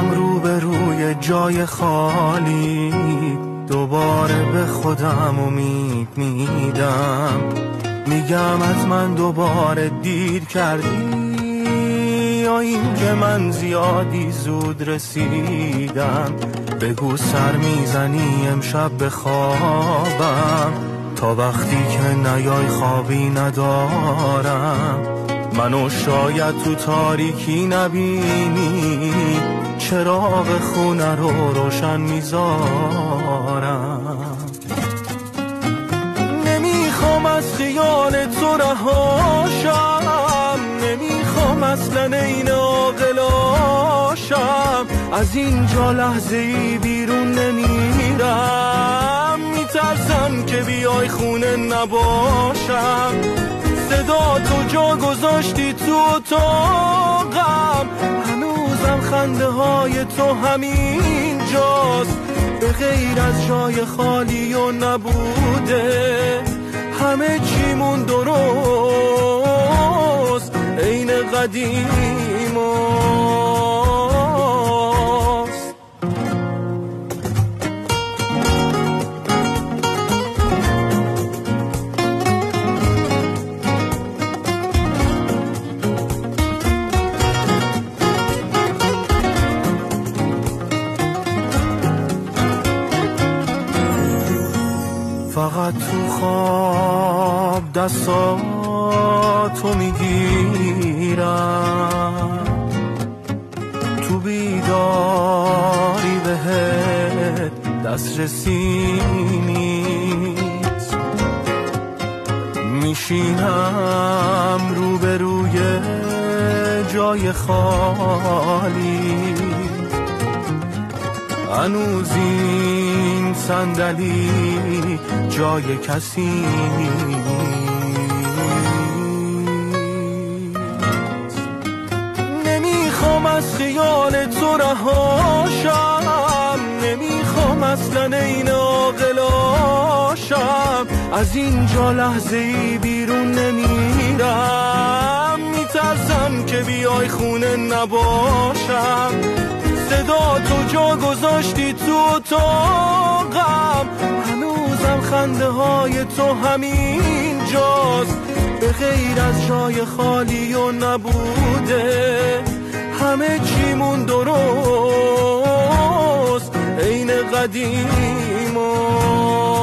میشینم روبروی جای خالی، دوباره به خودم امید میدم. میگم از من دوباره دیر کردی، یا این که من زیادی زود رسیدم. بگو سر میزنی امشب به خوابم، تا وقتی که نیای خوابی ندارم. منو شاید تو تاریکی نبینی، چراغ خونه رو روشن میذارم. نمیخوام از خیال تو رهاشم، نمیخوام اصلا این عاقلاشم. از اینجا لحظه ای بیرون نمیرم، میترسم که بیای خونه نباشم. صدا تو جا گذاشتی تو اتاقم، هنوزم خنده های تو همین جاست. به غیر از جای خالی و نبوده، همه چیمون درست عین قدیم است. فقط تو خواب دستاتو میگیرم، تو بیداری بهت دسترسی نیست. میشینم روبروی جای خالی، هنوز این صندلی جای کسی نیست. نمیخوام از خیال تو رهاشم، نمیخوام اصلا این عاقلاشم. از اینجا لحظه ای بیرون نمیرم، میترسم که بیای خونه نباشم. صدا تو جا گذاشتی تو اتاقم، هنوزم خنده های تو همین جاست. به غیر از جای خالی و نبوده، همه چیمون درست عین قدیم است.